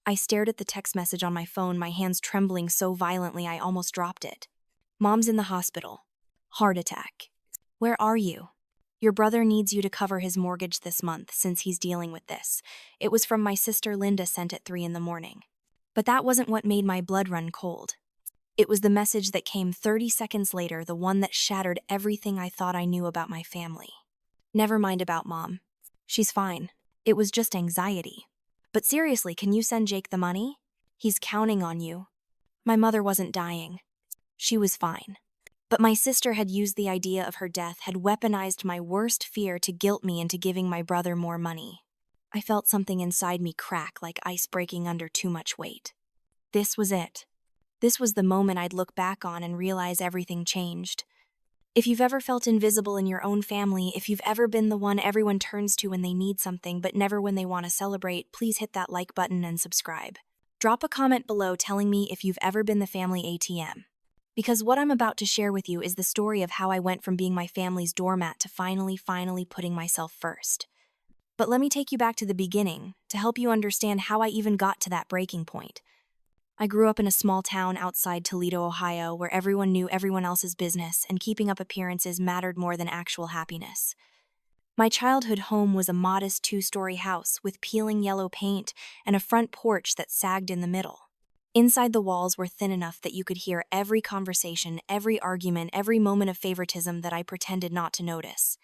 I stared at the text message on my phone, my hands trembling so violently I almost dropped it. Mom's in the hospital. Heart attack. Where are you? Your brother needs you to cover his mortgage this month since he's dealing with this. It was from my sister Linda, sent at 3 in the morning. But that wasn't what made my blood run cold. It was the message that came 30 seconds later, the one that shattered everything I thought I knew about my family. Never mind about Mom. She's fine. It was just anxiety. But seriously, can you send Jake the money? He's counting on you. My mother wasn't dying. She was fine. But my sister had used the idea of her death, had weaponized my worst fear to guilt me into giving my brother more money. I felt something inside me crack like ice breaking under too much weight. This was it. This was the moment I'd look back on and realize everything changed. If you've ever felt invisible in your own family, if you've ever been the one everyone turns to when they need something but never when they want to celebrate, please hit that like button and subscribe. Drop a comment below telling me if you've ever been the family ATM. Because what I'm about to share with you is the story of how I went from being my family's doormat to finally putting myself first. But let me take you back to the beginning to help you understand how I even got to that breaking point. I grew up in a small town outside Toledo, Ohio, where everyone knew everyone else's business and keeping up appearances mattered more than actual happiness. My childhood home was a modest 2-story house with peeling yellow paint and a front porch that sagged in the middle. Inside, the walls were thin enough that you could hear every conversation, every argument, every moment of favoritism that I pretended not to notice.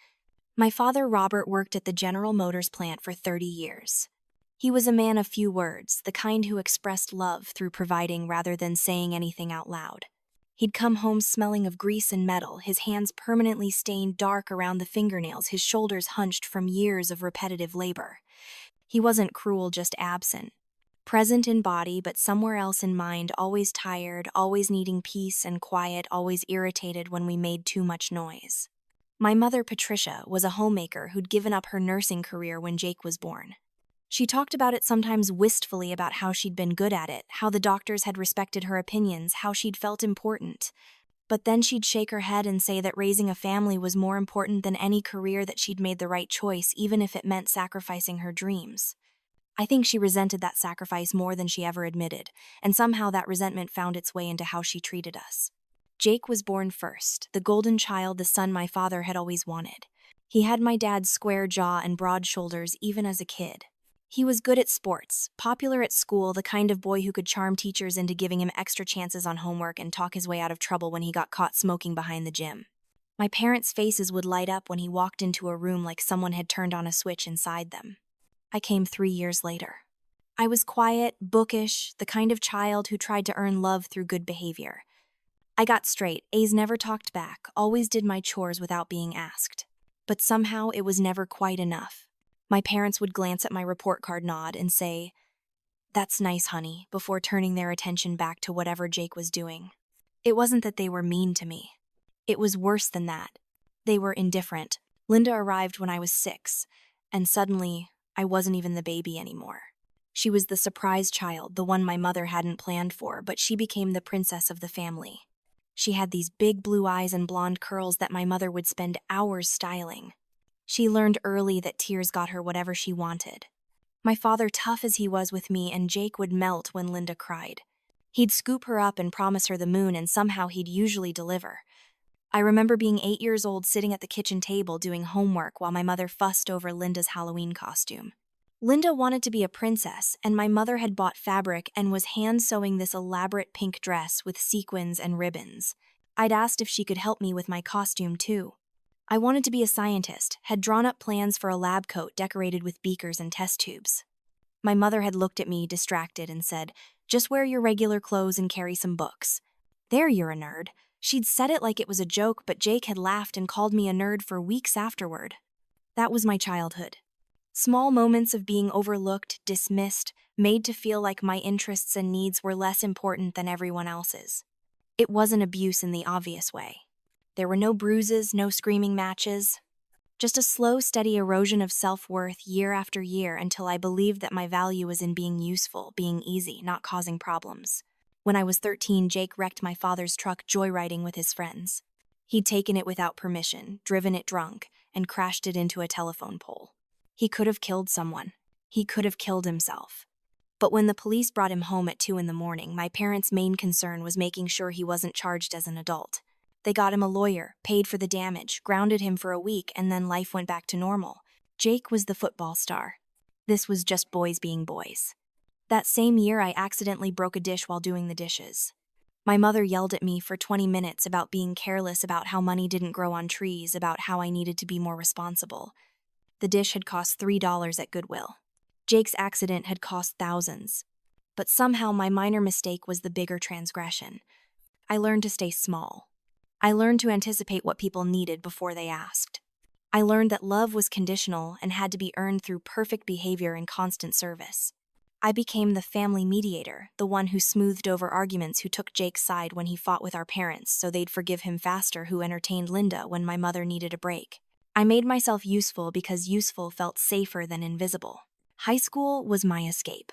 My father, Robert, worked at the General Motors plant for 30 years. He was a man of few words, the kind who expressed love through providing rather than saying anything out loud. He'd come home smelling of grease and metal, his hands permanently stained dark around the fingernails, his shoulders hunched from years of repetitive labor. He wasn't cruel, just absent. Present in body, but somewhere else in mind, always tired, always needing peace and quiet, always irritated when we made too much noise. My mother, Patricia, was a homemaker who'd given up her nursing career when Jake was born. She talked about it sometimes wistfully, about how she'd been good at it, how the doctors had respected her opinions, how she'd felt important. But then she'd shake her head and say that raising a family was more important than any career, that she'd made the right choice, even if it meant sacrificing her dreams. I think she resented that sacrifice more than she ever admitted, and somehow that resentment found its way into how she treated us. Jake was born first, the golden child, the son my father had always wanted. He had my dad's square jaw and broad shoulders even as a kid. He was good at sports, popular at school, the kind of boy who could charm teachers into giving him extra chances on homework and talk his way out of trouble when he got caught smoking behind the gym. My parents' faces would light up when he walked into a room like someone had turned on a switch inside them. I came 3 years later. I was quiet, bookish, the kind of child who tried to earn love through good behavior. I got straight A's, never talked back, always did my chores without being asked. But somehow it was never quite enough. My parents would glance at my report card, nod, and say, "That's nice, honey," before turning their attention back to whatever Jake was doing. It wasn't that they were mean to me. It was worse than that. They were indifferent. Linda arrived when I was 6, and suddenly, I wasn't even the baby anymore. She was the surprise child, the one my mother hadn't planned for, but she became the princess of the family. She had these big blue eyes and blonde curls that my mother would spend hours styling. She learned early that tears got her whatever she wanted. My father, tough as he was with me, and Jake would melt when Linda cried. He'd scoop her up and promise her the moon, and somehow he'd usually deliver. I remember being 8 years old, sitting at the kitchen table doing homework while my mother fussed over Linda's Halloween costume. Linda wanted to be a princess, and my mother had bought fabric and was hand-sewing this elaborate pink dress with sequins and ribbons. I'd asked if she could help me with my costume too. I wanted to be a scientist, had drawn up plans for a lab coat decorated with beakers and test tubes. My mother had looked at me, distracted, and said, "Just wear your regular clothes and carry some books." "There, you're a nerd." She'd said it like it was a joke, but Jake had laughed and called me a nerd for weeks afterward. That was my childhood. Small moments of being overlooked, dismissed, made to feel like my interests and needs were less important than everyone else's. It wasn't abuse in the obvious way. There were no bruises, no screaming matches. Just a slow, steady erosion of self-worth year after year until I believed that my value was in being useful, being easy, not causing problems. When I was 13, Jake wrecked my father's truck joyriding with his friends. He'd taken it without permission, driven it drunk, and crashed it into a telephone pole. He could have killed someone. He could have killed himself. But when the police brought him home at 2 in the morning, my parents' main concern was making sure he wasn't charged as an adult. They got him a lawyer, paid for the damage, grounded him for a week, and then life went back to normal. Jake was the football star. This was just boys being boys. That same year, I accidentally broke a dish while doing the dishes. My mother yelled at me for 20 minutes about being careless, about how money didn't grow on trees, about how I needed to be more responsible. The dish had cost $3 at Goodwill. Jake's accident had cost thousands. But somehow my minor mistake was the bigger transgression. I learned to stay small. I learned to anticipate what people needed before they asked. I learned that love was conditional and had to be earned through perfect behavior and constant service. I became the family mediator, the one who smoothed over arguments, who took Jake's side when he fought with our parents so they'd forgive him faster, who entertained Linda when my mother needed a break. I made myself useful because useful felt safer than invisible. High school was my escape.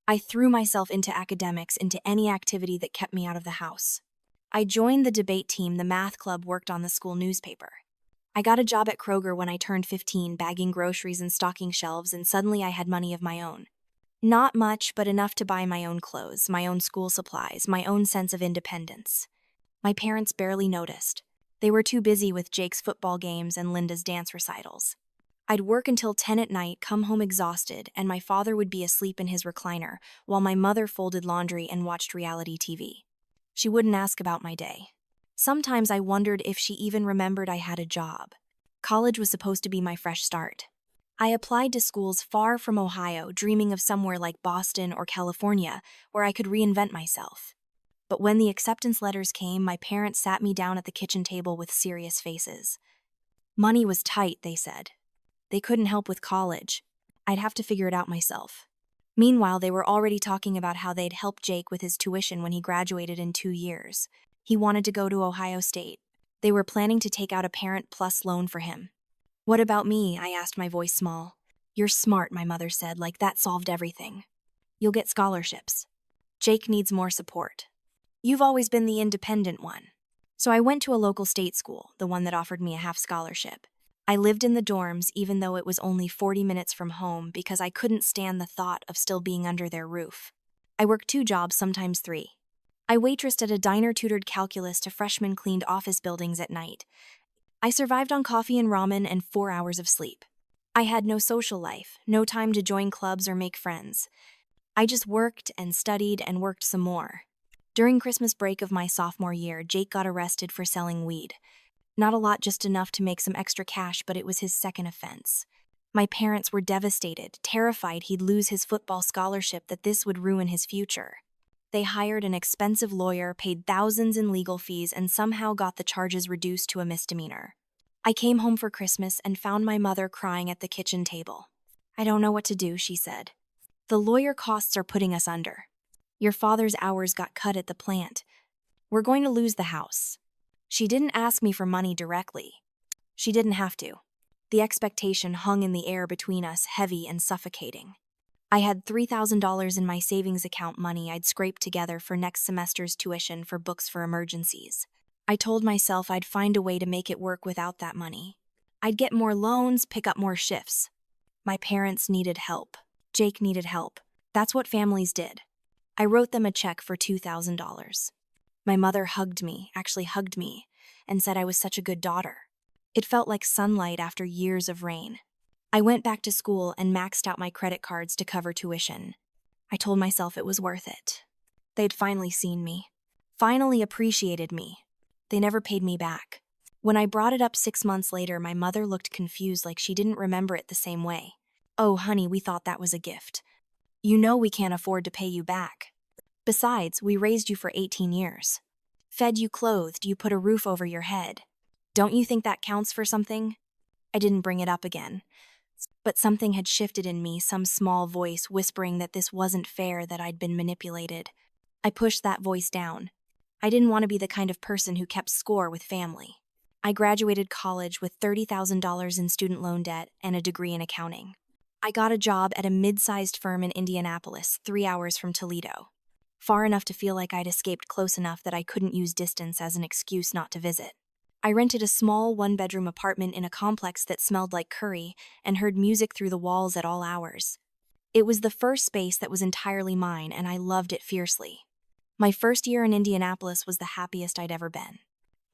I threw myself into academics, into any activity that kept me out of the house. I joined the debate team, the math club, worked on the school newspaper. I got a job at Kroger when I turned 15, bagging groceries and stocking shelves, and suddenly I had money of my own. Not much, but enough to buy my own clothes, my own school supplies, my own sense of independence. My parents barely noticed. They were too busy with Jake's football games and Linda's dance recitals. I'd work until 10 at night, come home exhausted, and my father would be asleep in his recliner, while my mother folded laundry and watched reality TV. She wouldn't ask about my day. Sometimes I wondered if she even remembered I had a job. College was supposed to be my fresh start. I applied to schools far from Ohio, dreaming of somewhere like Boston or California, where I could reinvent myself. But when the acceptance letters came, my parents sat me down at the kitchen table with serious faces. Money was tight, they said. They couldn't help with college. I'd have to figure it out myself. Meanwhile, they were already talking about how they'd help Jake with his tuition when he graduated in 2 years. He wanted to go to Ohio State. They were planning to take out a Parent Plus loan for him. What about me? I asked, my voice small. You're smart, my mother said, like that solved everything. You'll get scholarships. Jake needs more support. You've always been the independent one. So I went to a local state school, the one that offered me a half scholarship. I lived in the dorms even though it was only 40 minutes from home because I couldn't stand the thought of still being under their roof. I worked 2 jobs, sometimes 3. I waitressed at a diner, tutored calculus to freshmen, cleaned office buildings at night. I survived on coffee and ramen and 4 hours of sleep. I had no social life, no time to join clubs or make friends. I just worked and studied and worked some more. During Christmas break of my sophomore year, Jake got arrested for selling weed. Not a lot, just enough to make some extra cash, but it was his second offense. My parents were devastated, terrified he'd lose his football scholarship, that this would ruin his future. They hired an expensive lawyer, paid thousands in legal fees, and somehow got the charges reduced to a misdemeanor. I came home for Christmas and found my mother crying at the kitchen table. I don't know what to do, she said. The lawyer costs are putting us under. Your father's hours got cut at the plant. We're going to lose the house. She didn't ask me for money directly. She didn't have to. The expectation hung in the air between us, heavy and suffocating. I had $3,000 in my savings account, money I'd scraped together for next semester's tuition, for books, for emergencies. I told myself I'd find a way to make it work without that money. I'd get more loans, pick up more shifts. My parents needed help. Jake needed help. That's what families did. I wrote them a check for $2,000. My mother hugged me, actually hugged me, and said I was such a good daughter. It felt like sunlight after years of rain. I went back to school and maxed out my credit cards to cover tuition. I told myself it was worth it. They'd finally seen me, finally appreciated me. They never paid me back. When I brought it up 6 months later, my mother looked confused, like she didn't remember it the same way. Oh, honey, we thought that was a gift. You know we can't afford to pay you back. Besides, we raised you for 18 years. Fed you, clothed you, put a roof over your head. Don't you think that counts for something? I didn't bring it up again. But something had shifted in me, some small voice whispering that this wasn't fair, that I'd been manipulated. I pushed that voice down. I didn't want to be the kind of person who kept score with family. I graduated college with $30,000 in student loan debt and a degree in accounting. I got a job at a mid-sized firm in Indianapolis, 3 hours from Toledo. Far enough to feel like I'd escaped, close enough that I couldn't use distance as an excuse not to visit. I rented a small 1-bedroom apartment in a complex that smelled like curry and heard music through the walls at all hours. It was the first space that was entirely mine, and I loved it fiercely. My first year in Indianapolis was the happiest I'd ever been.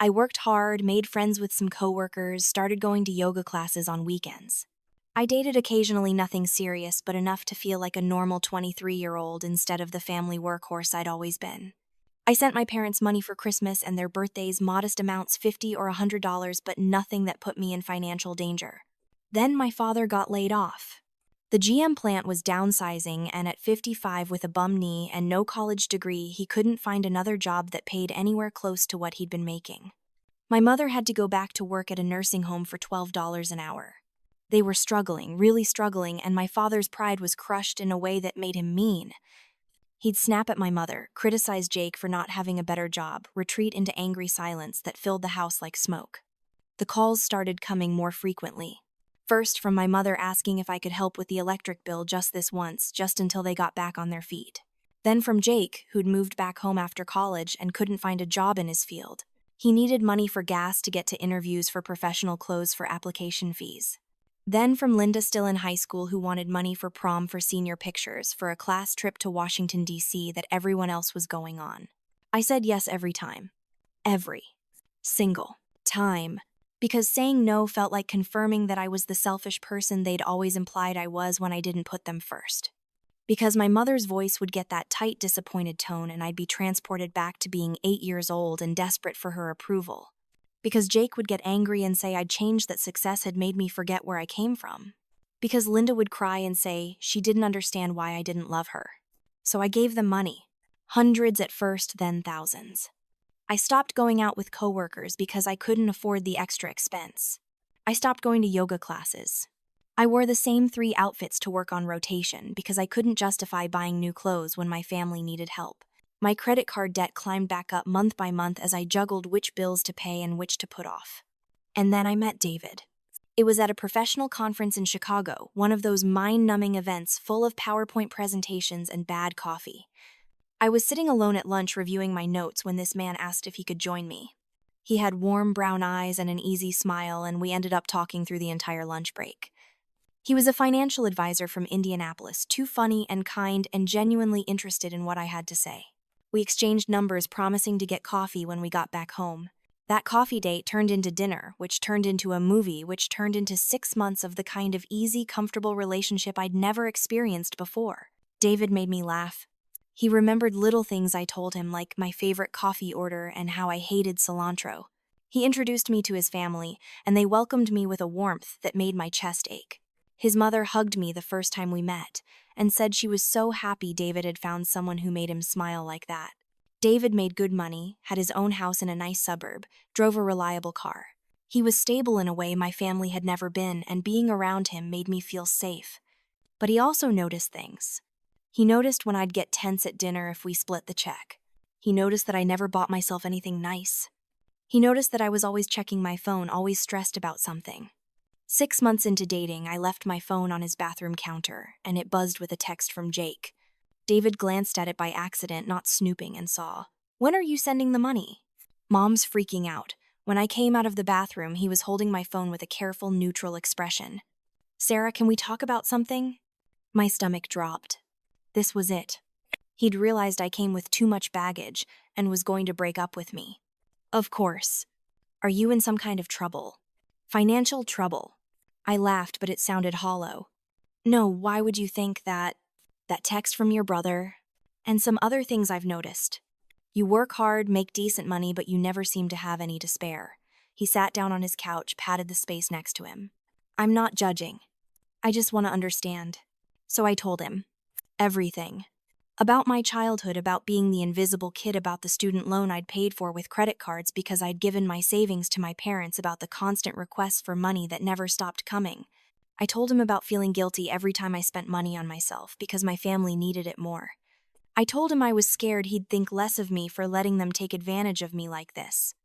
I worked hard, made friends with some coworkers, started going to yoga classes on weekends. I dated occasionally, nothing serious, but enough to feel like a normal 23-year-old instead of the family workhorse I'd always been. I sent my parents money for Christmas and their birthdays, modest amounts, $50 or $100, but nothing that put me in financial danger. Then my father got laid off. The GM plant was downsizing, and at 55 with a bum knee and no college degree, he couldn't find another job that paid anywhere close to what he'd been making. My mother had to go back to work at a nursing home for $12 an hour. They were struggling, really struggling, and my father's pride was crushed in a way that made him mean. He'd snap at my mother, criticize Jake for not having a better job, retreat into angry silence that filled the house like smoke. The calls started coming more frequently. First, from my mother asking if I could help with the electric bill just this once, just until they got back on their feet. Then from Jake, who'd moved back home after college and couldn't find a job in his field. He needed money for gas to get to interviews for professional clothes for application fees. Then from Linda, still in high school, who wanted money for prom, for senior pictures, for a class trip to Washington, D.C. that everyone else was going on. I said yes every time. Every single time. Because saying no felt like confirming that I was the selfish person they'd always implied I was when I didn't put them first. Because my mother's voice would get that tight, disappointed tone, and I'd be transported back to being 8 years old and desperate for her approval. Because Jake would get angry and say I'd changed, that success had made me forget where I came from. Because Linda would cry and say she didn't understand why I didn't love her. So I gave them money. Hundreds at first, then thousands. I stopped going out with coworkers because I couldn't afford the extra expense. I stopped going to yoga classes. I wore the same 3 outfits to work on rotation because I couldn't justify buying new clothes when my family needed help. My credit card debt climbed back up month by month as I juggled which bills to pay and which to put off. And then I met David. It was at a professional conference in Chicago, one of those mind-numbing events full of PowerPoint presentations and bad coffee. I was sitting alone at lunch reviewing my notes when this man asked if he could join me. He had warm brown eyes and an easy smile, and we ended up talking through the entire lunch break. He was a financial advisor from Indianapolis, too funny and kind and genuinely interested in what I had to say. We exchanged numbers, promising to get coffee when we got back home. That coffee date turned into dinner, which turned into a movie, which turned into 6 months of the kind of easy, comfortable relationship I'd never experienced before. David made me laugh. He remembered little things I told him, like my favorite coffee order and how I hated cilantro. He introduced me to his family, and they welcomed me with a warmth that made my chest ache. His mother hugged me the first time we met, and said she was so happy David had found someone who made him smile like that. David made good money, had his own house in a nice suburb, drove a reliable car. He was stable in a way my family had never been, and being around him made me feel safe. But he also noticed things. He noticed when I'd get tense at dinner if we split the check. He noticed that I never bought myself anything nice. He noticed that I was always checking my phone, always stressed about something. 6 months into dating, I left my phone on his bathroom counter, and it buzzed with a text from Jake. David glanced at it by accident, not snooping, and saw, "When are you sending the money?" Mom's freaking out. When I came out of the bathroom, he was holding my phone with a careful, neutral expression. "Sarah, can we talk about something?" My stomach dropped. This was it. He'd realized I came with too much baggage and was going to break up with me. "Of course. Are you in some kind of trouble? Financial trouble?" I laughed, but it sounded hollow. "No, why would you think that? That text from your brother? And some other things I've noticed. You work hard, make decent money, but you never seem to have any to spare." He sat down on his couch, patted the space next to him. "I'm not judging. I just want to understand." So I told him. Everything. About my childhood, about being the invisible kid, about the student loan I'd paid for with credit cards because I'd given my savings to my parents, about the constant requests for money that never stopped coming. I told him about feeling guilty every time I spent money on myself because my family needed it more. I told him I was scared he'd think less of me for letting them take advantage of me like this.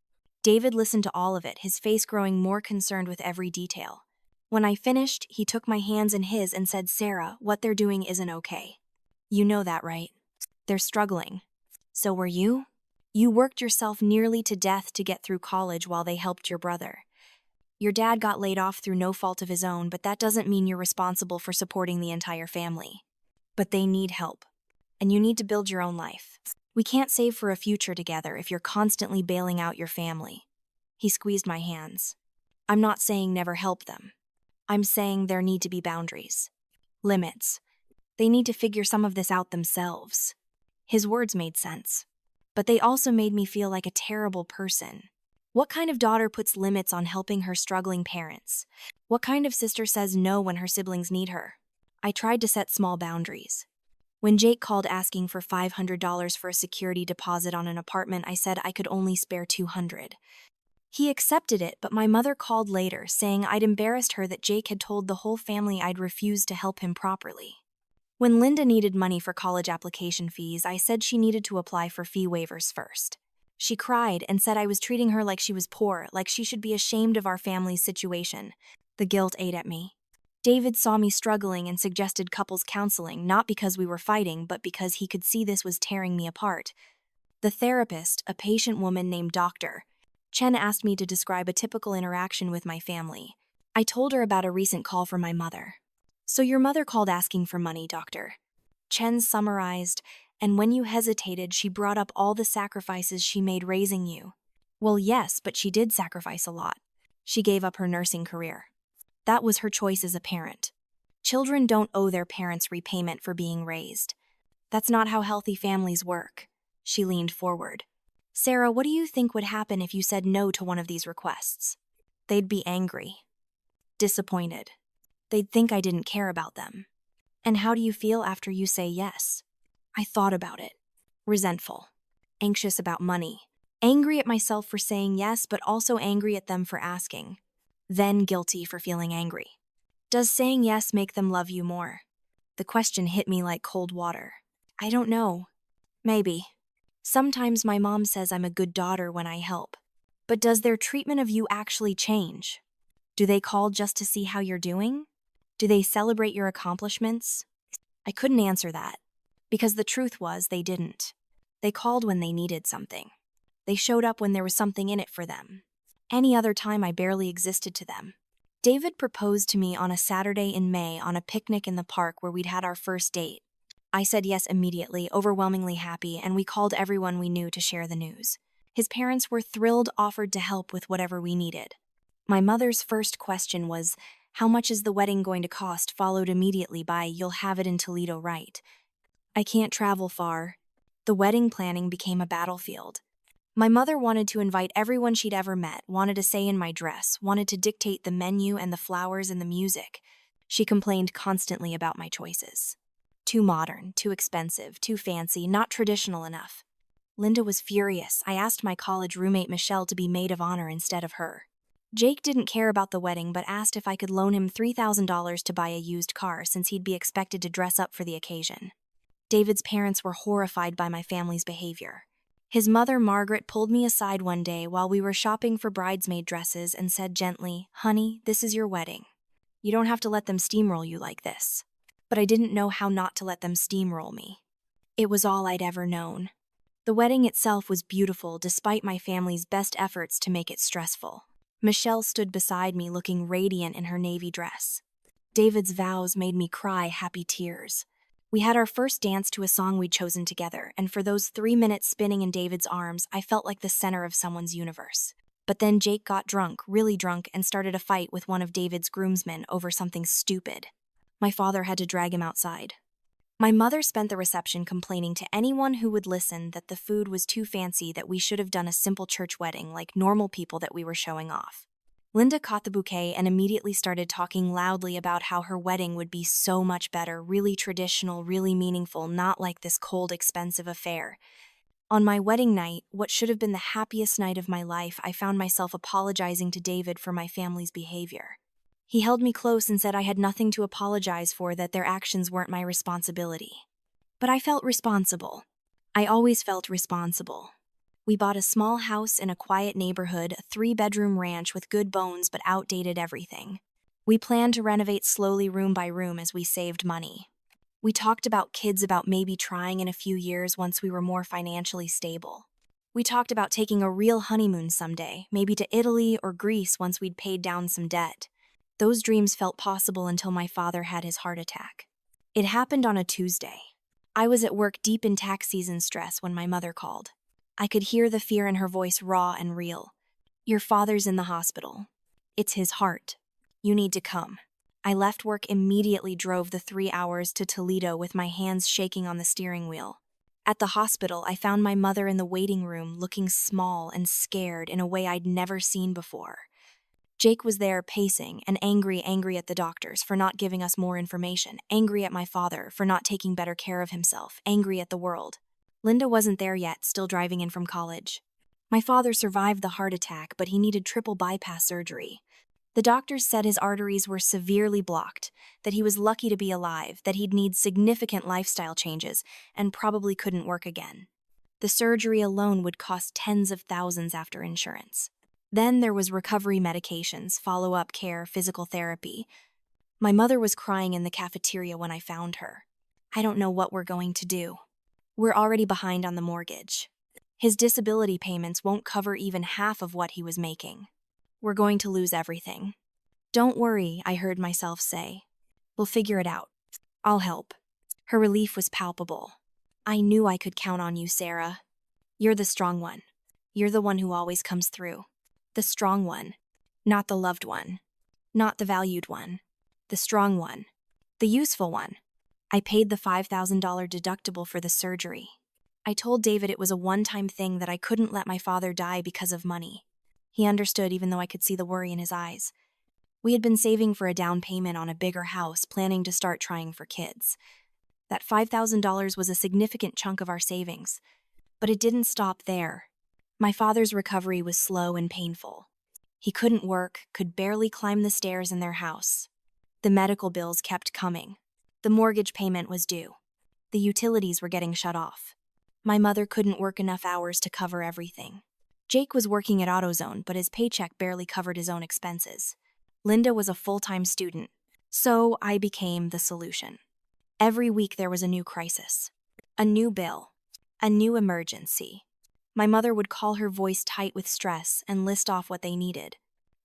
David listened to all of it, his face growing more concerned with every detail. When I finished, he took my hands in his and said, "Sarah, what they're doing isn't okay. You know that, right? They're struggling. So were you? You worked yourself nearly to death to get through college while they helped your brother. Your dad got laid off through no fault of his own, but that doesn't mean you're responsible for supporting the entire family. But they need help. And you need to build your own life. We can't save for a future together if you're constantly bailing out your family. He squeezed my hands. I'm not saying never help them. I'm saying there need to be boundaries. Limits. They need to figure some of this out themselves. His words made sense. But they also made me feel like a terrible person. What kind of daughter puts limits on helping her struggling parents? What kind of sister says no when her siblings need her? I tried to set small boundaries. When Jake called asking for $500 for a security deposit on an apartment, I said I could only spare $200. He accepted it, but my mother called later, saying I'd embarrassed her that Jake had told the whole family I'd refused to help him properly. When Linda needed money for college application fees, I said she needed to apply for fee waivers first. She cried and said I was treating her like she was poor, like she should be ashamed of our family's situation. The guilt ate at me. David saw me struggling and suggested couples counseling, not because we were fighting, but because he could see this was tearing me apart. The therapist, a patient woman named Dr. Chen, asked me to describe a typical interaction with my family. I told her about a recent call from my mother. So your mother called asking for money, doctor. Chen summarized, and when you hesitated, she brought up all the sacrifices she made raising you. Well, yes, but she did sacrifice a lot. She gave up her nursing career. That was her choice as a parent. Children don't owe their parents repayment for being raised. That's not how healthy families work. She leaned forward. Sarah, what do you think would happen if you said no to one of these requests? They'd be angry. Disappointed. They'd think I didn't care about them. And how do you feel after you say yes? I thought about it. Resentful. Anxious about money. Angry at myself for saying yes, but also angry at them for asking. Then guilty for feeling angry. Does saying yes make them love you more? The question hit me like cold water. I don't know. Maybe. Sometimes my mom says I'm a good daughter when I help. But does their treatment of you actually change? Do they call just to see how you're doing? Do they celebrate your accomplishments? I couldn't answer that, because the truth was they didn't. They called when they needed something. They showed up when there was something in it for them. Any other time I barely existed to them. David proposed to me on a Saturday in May on a picnic in the park where we'd had our first date. I said yes immediately, overwhelmingly happy, and we called everyone we knew to share the news. His parents were thrilled, offered to help with whatever we needed. My mother's first question was, "How much is the wedding going to cost?" followed immediately by, "You'll have it in Toledo, right?" I can't travel far. The wedding planning became a battlefield. My mother wanted to invite everyone she'd ever met, wanted a say in my dress, wanted to dictate the menu and the flowers and the music. She complained constantly about my choices. Too modern, too expensive, too fancy, not traditional enough. Linda was furious. I asked my college roommate Michelle to be maid of honor instead of her. Jake didn't care about the wedding but asked if I could loan him $3,000 to buy a used car since he'd be expected to dress up for the occasion. David's parents were horrified by my family's behavior. His mother, Margaret, pulled me aside one day while we were shopping for bridesmaid dresses and said gently, "Honey, this is your wedding. You don't have to let them steamroll you like this." But I didn't know how not to let them steamroll me. It was all I'd ever known. The wedding itself was beautiful despite my family's best efforts to make it stressful. Michelle stood beside me looking radiant in her navy dress. David's vows made me cry happy tears. We had our first dance to a song we'd chosen together, and for those 3 minutes spinning in David's arms, I felt like the center of someone's universe. But then Jake got drunk, really drunk, and started a fight with one of David's groomsmen over something stupid. My father had to drag him outside. My mother spent the reception complaining to anyone who would listen that the food was too fancy, that we should have done a simple church wedding like normal people that we were showing off. Linda caught the bouquet and immediately started talking loudly about how her wedding would be so much better, really traditional, really meaningful, not like this cold, expensive affair. On my wedding night, what should have been the happiest night of my life, I found myself apologizing to David for my family's behavior. He held me close and said I had nothing to apologize for, that their actions weren't my responsibility. But I felt responsible. I always felt responsible. We bought a small house in a quiet neighborhood, a 3-bedroom ranch with good bones but outdated everything. We planned to renovate slowly room by room as we saved money. We talked about kids, about maybe trying in a few years once we were more financially stable. We talked about taking a real honeymoon someday, maybe to Italy or Greece once we'd paid down some debt. Those dreams felt possible until my father had his heart attack. It happened on a Tuesday. I was at work deep in tax season stress when my mother called. I could hear the fear in her voice raw and real. Your father's in the hospital. It's his heart. You need to come. I left work immediately, drove the 3 hours to Toledo with my hands shaking on the steering wheel. At the hospital, I found my mother in the waiting room looking small and scared in a way I'd never seen before. Jake was there pacing and angry at the doctors for not giving us more information, angry at my father for not taking better care of himself, angry at the world. Linda wasn't there yet, still driving in from college. My father survived the heart attack, but he needed triple bypass surgery. The doctors said his arteries were severely blocked, that he was lucky to be alive, that he'd need significant lifestyle changes, and probably couldn't work again. The surgery alone would cost tens of thousands after insurance. Then there was recovery medications, follow-up care, physical therapy. My mother was crying in the cafeteria when I found her. I don't know what we're going to do. We're already behind on the mortgage. His disability payments won't cover even half of what he was making. We're going to lose everything. Don't worry, I heard myself say. We'll figure it out. I'll help. Her relief was palpable. I knew I could count on you, Sarah. You're the strong one. You're the one who always comes through. The strong one. Not the loved one. Not the valued one. The strong one. The useful one. I paid the $5,000 deductible for the surgery. I told David it was a one-time thing, that I couldn't let my father die because of money. He understood, even though I could see the worry in his eyes. We had been saving for a down payment on a bigger house, planning to start trying for kids. That $5,000 was a significant chunk of our savings. But it didn't stop there. My father's recovery was slow and painful. He couldn't work, could barely climb the stairs in their house. The medical bills kept coming. The mortgage payment was due. The utilities were getting shut off. My mother couldn't work enough hours to cover everything. Jake was working at AutoZone, but his paycheck barely covered his own expenses. Linda was a full-time student, so I became the solution. Every week there was a new crisis, a new bill, a new emergency. My mother would call, her voice tight with stress, and list off what they needed.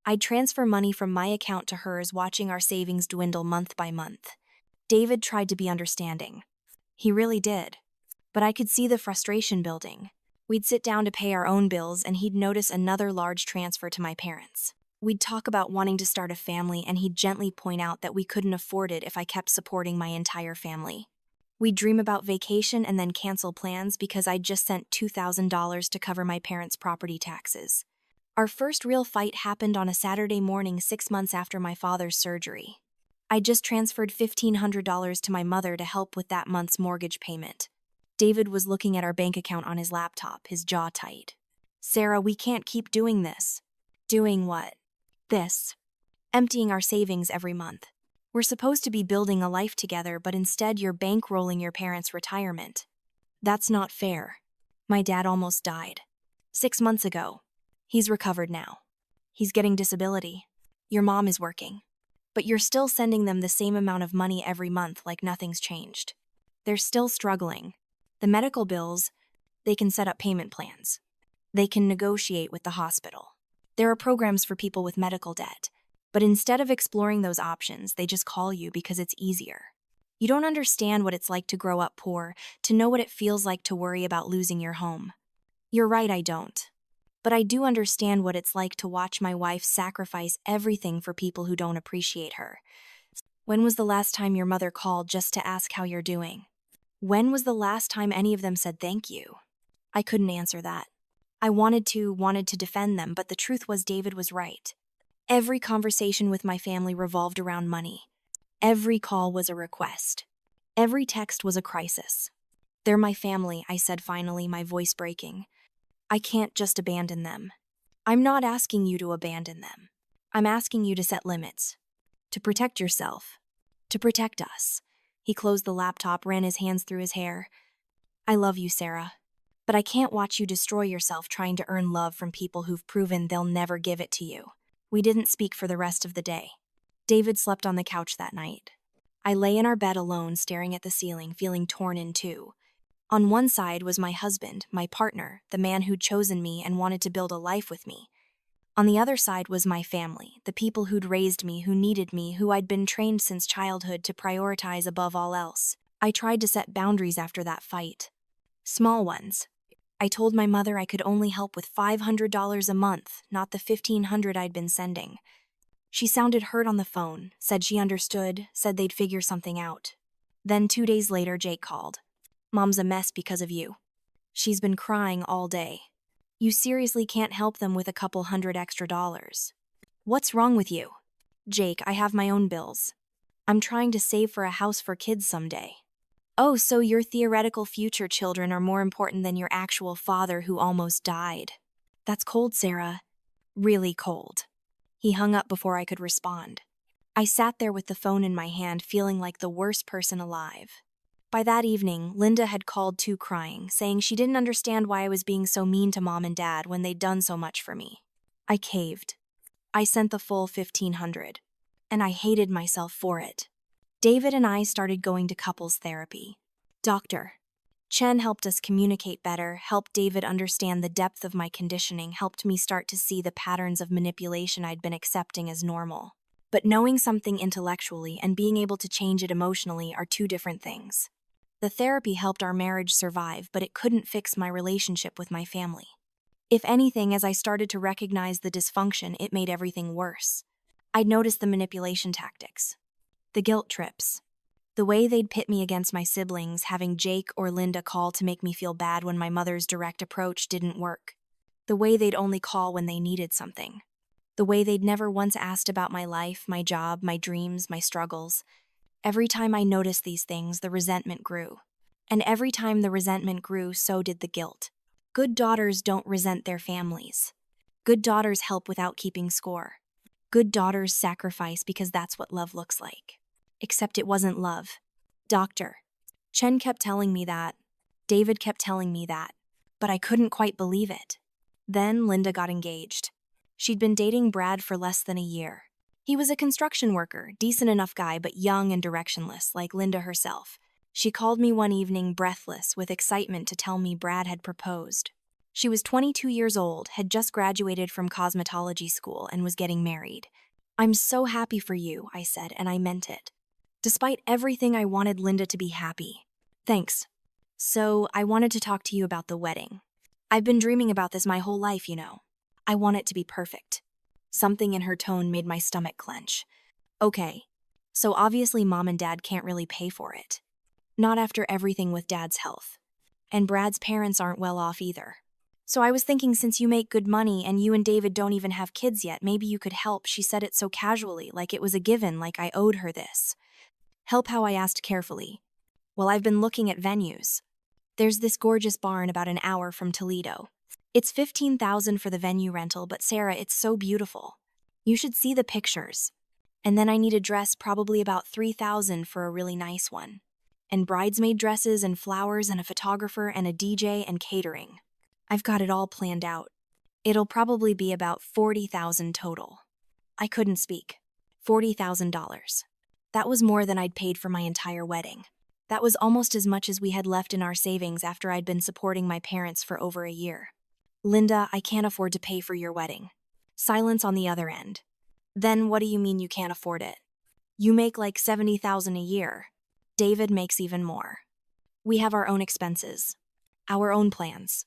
I'd transfer money from my account to hers, watching our savings dwindle month by month. David tried to be understanding. He really did. But I could see the frustration building. We'd sit down to pay our own bills, and he'd notice another large transfer to my parents. We'd talk about wanting to start a family, and he'd gently point out that we couldn't afford it if I kept supporting my entire family. We'd dream about vacation and then cancel plans because I'd just sent $2,000 to cover my parents' property taxes. Our first real fight happened on a Saturday morning 6 months after my father's surgery. I just transferred $1,500 to my mother to help with that month's mortgage payment. David was looking at our bank account on his laptop, his jaw tight. Sarah, we can't keep doing this. Doing what? This. Emptying our savings every month. We're supposed to be building a life together, but instead you're bankrolling your parents' retirement. That's not fair. My dad almost died. 6 months ago. He's recovered now. He's getting disability. Your mom is working. But you're still sending them the same amount of money every month like nothing's changed. They're still struggling. The medical bills, they can set up payment plans. They can negotiate with the hospital. There are programs for people with medical debt. But instead of exploring those options, they just call you because it's easier. You don't understand what it's like to grow up poor, to know what it feels like to worry about losing your home. You're right, I don't. But I do understand what it's like to watch my wife sacrifice everything for people who don't appreciate her. When was the last time your mother called just to ask how you're doing? When was the last time any of them said thank you? I couldn't answer that. I wanted to defend them, but the truth was David was right. Every conversation with my family revolved around money. Every call was a request. Every text was a crisis. They're my family, I said finally, my voice breaking. I can't just abandon them. I'm not asking you to abandon them. I'm asking you to set limits. To protect yourself. To protect us. He closed the laptop, ran his hands through his hair. I love you, Sarah. But I can't watch you destroy yourself trying to earn love from people who've proven they'll never give it to you. We didn't speak for the rest of the day. David slept on the couch that night. I lay in our bed alone, staring at the ceiling, feeling torn in two. On one side was my husband, my partner, the man who'd chosen me and wanted to build a life with me. On the other side was my family, the people who'd raised me, who needed me, who I'd been trained since childhood to prioritize above all else. I tried to set boundaries after that fight. Small ones. I told my mother I could only help with $500 a month, not the $1,500 I'd been sending. She sounded hurt on the phone, said she understood, said they'd figure something out. Then 2 days later, Jake called. "Mom's a mess because of you. She's been crying all day. You seriously can't help them with a couple hundred extra dollars. What's wrong with you?" "Jake, I have my own bills. I'm trying to save for a house for kids someday." "Oh, so your theoretical future children are more important than your actual father who almost died. That's cold, Sarah. Really cold." He hung up before I could respond. I sat there with the phone in my hand, feeling like the worst person alive. By that evening, Linda had called too, crying, saying she didn't understand why I was being so mean to Mom and Dad when they'd done so much for me. I caved. I sent the full $1,500, and I hated myself for it. David and I started going to couples therapy. Dr. Chen helped us communicate better, helped David understand the depth of my conditioning, helped me start to see the patterns of manipulation I'd been accepting as normal. But knowing something intellectually and being able to change it emotionally are two different things. The therapy helped our marriage survive, but it couldn't fix my relationship with my family. If anything, as I started to recognize the dysfunction, it made everything worse. I'd noticed the manipulation tactics, the guilt trips, the way they'd pit me against my siblings, having Jake or Linda call to make me feel bad when my mother's direct approach didn't work, the way they'd only call when they needed something, the way they'd never once asked about my life, my job, my dreams, my struggles. Every time I noticed these things, the resentment grew. And every time the resentment grew, so did the guilt. Good daughters don't resent their families. Good daughters help without keeping score. Good daughters sacrifice because that's what love looks like. Except it wasn't love. Dr. Chen kept telling me that. David kept telling me that. But I couldn't quite believe it. Then Linda got engaged. She'd been dating Brad for less than a year. He was a construction worker, decent enough guy, but young and directionless, like Linda herself. She called me one evening, breathless, with excitement, to tell me Brad had proposed. She was 22 years old, had just graduated from cosmetology school, and was getting married. "I'm so happy for you," I said, and I meant it. Despite everything, I wanted Linda to be happy. "Thanks. So, I wanted to talk to you about the wedding. I've been dreaming about this my whole life, you know. I want it to be perfect." Something in her tone made my stomach clench. "Okay. So obviously Mom and Dad can't really pay for it. Not after everything with Dad's health. And Brad's parents aren't well off either. So I was thinking, since you make good money and you and David don't even have kids yet, maybe you could help." She said it so casually, like it was a given, like I owed her this. "Help how?" I asked carefully. "Well, I've been looking at venues. There's this gorgeous barn about an hour from Toledo. It's $15,000 for the venue rental, but Sarah, it's so beautiful. You should see the pictures. And then I need a dress, probably about $3,000 for a really nice one. And bridesmaid dresses and flowers and a photographer and a DJ and catering. I've got it all planned out. It'll probably be about $40,000 total." I couldn't speak. $40,000. That was more than I'd paid for my entire wedding. That was almost as much as we had left in our savings after I'd been supporting my parents for over a year. "Linda, I can't afford to pay for your wedding." Silence on the other end. "Then what do you mean you can't afford it? You make like $70,000 a year. David makes even more. We have our own expenses. Our own plans.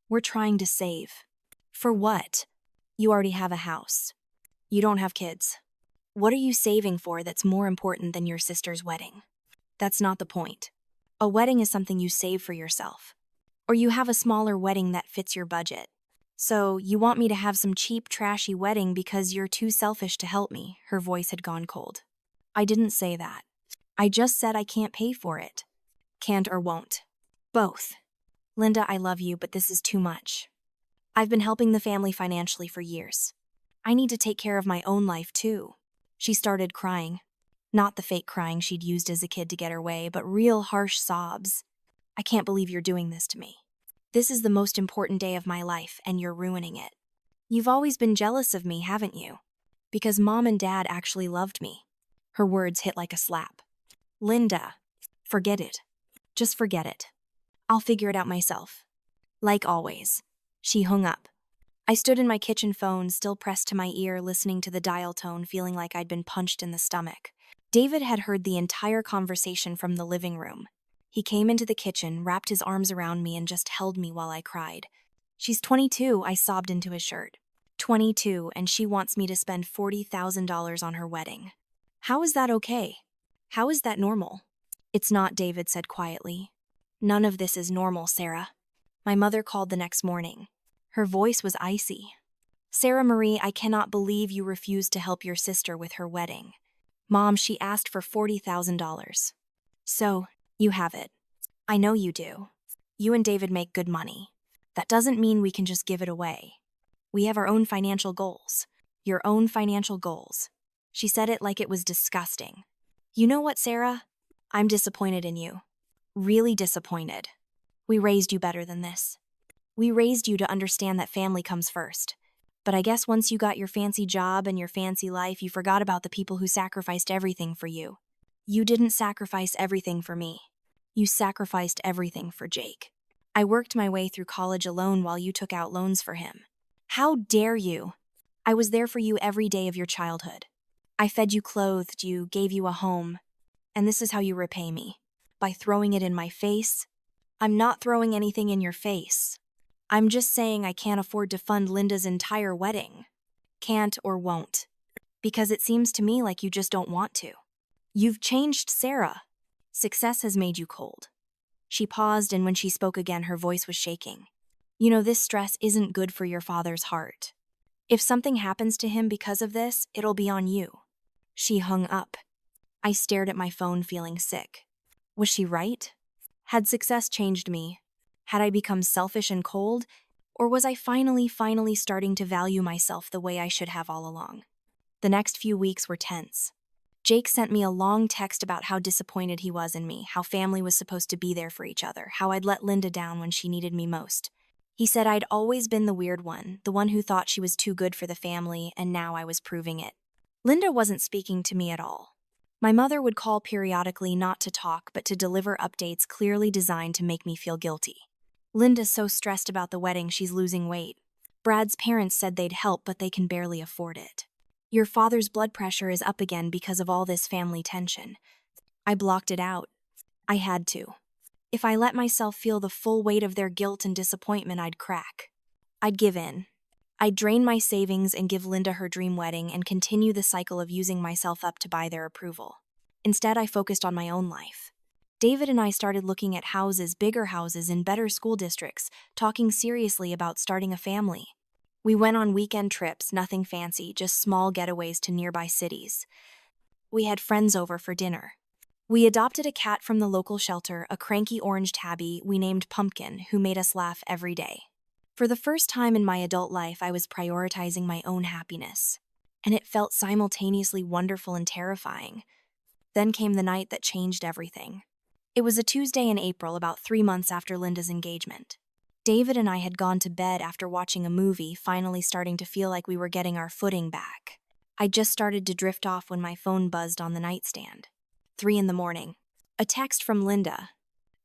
We're trying to save." "For what? You already have a house. You don't have kids. What are you saving for that's more important than your sister's wedding?" "That's not the point. A wedding is something you save for yourself. Or you have a smaller wedding that fits your budget. So you want me to have some cheap, trashy wedding because you're too selfish to help me." Her voice had gone cold. "I didn't say that. I just said I can't pay for it. Can't or won't. Both. Linda, I love you, but this is too much. I've been helping the family financially for years. I need to take care of my own life too." She started crying. Not the fake crying she'd used as a kid to get her way, but real harsh sobs. "I can't believe you're doing this to me. This is the most important day of my life, and you're ruining it. You've always been jealous of me, haven't you? Because Mom and Dad actually loved me." Her words hit like a slap. "Linda, forget it. Just forget it. I'll figure it out myself." Like always. She hung up. I stood in my kitchen phone, still pressed to my ear, listening to the dial tone, feeling like I'd been punched in the stomach. David had heard the entire conversation from the living room. He came into the kitchen, wrapped his arms around me, and just held me while I cried. "She's 22, I sobbed into his shirt. 22, and she wants me to spend $40,000 on her wedding. How is that okay? How is that normal?" "It's not," David said quietly. "None of this is normal, Sarah." My mother called the next morning. Her voice was icy. "Sarah Marie, I cannot believe you refused to help your sister with her wedding. Mom, she asked for $40,000. So, you have it. I know you do. You and David make good money. That doesn't mean we can just give it away. We have our own financial goals. Your own financial goals." She said it like it was disgusting. "You know what, Sarah? I'm disappointed in you. Really disappointed. We raised you better than this. We raised you to understand that family comes first. But I guess once you got your fancy job and your fancy life, you forgot about the people who sacrificed everything for you. You didn't sacrifice everything for me. You sacrificed everything for Jake. I worked my way through college alone while you took out loans for him. How dare you? I was there for you every day of your childhood. I fed you, clothed you, gave you a home. And this is how you repay me. By throwing it in my face? I'm not throwing anything in your face. I'm just saying I can't afford to fund Linda's entire wedding. Can't or won't. Because it seems to me like you just don't want to. You've changed, Sarah. Success has made you cold." She paused, and when she spoke again, her voice was shaking. "You know, this stress isn't good for your father's heart. If something happens to him because of this, it'll be on you." She hung up. I stared at my phone, feeling sick. Was she right? Had success changed me? Had I become selfish and cold? Or was I finally starting to value myself the way I should have all along? The next few weeks were tense. Jake sent me a long text about how disappointed he was in me, how family was supposed to be there for each other, how I'd let Linda down when she needed me most. He said I'd always been the weird one, the one who thought she was too good for the family, and now I was proving it. Linda wasn't speaking to me at all. My mother would call periodically, not to talk, but to deliver updates clearly designed to make me feel guilty. "Linda's so stressed about the wedding she's losing weight. Brad's parents said they'd help, but they can barely afford it. Your father's blood pressure is up again because of all this family tension." I blocked it out. I had to. If I let myself feel the full weight of their guilt and disappointment, I'd crack. I'd give in. I'd drain my savings and give Linda her dream wedding and continue the cycle of using myself up to buy their approval. Instead, I focused on my own life. David and I started looking at houses, bigger houses in better school districts, talking seriously about starting a family. We went on weekend trips, nothing fancy, just small getaways to nearby cities. We had friends over for dinner. We adopted a cat from the local shelter, a cranky orange tabby we named Pumpkin, who made us laugh every day. For the first time in my adult life, I was prioritizing my own happiness. And it felt simultaneously wonderful and terrifying. Then came the night that changed everything. It was a Tuesday in April, about 3 months after Linda's engagement. David and I had gone to bed after watching a movie, finally starting to feel like we were getting our footing back. I just started to drift off when my phone buzzed on the nightstand. 3 in the morning. A text from Linda.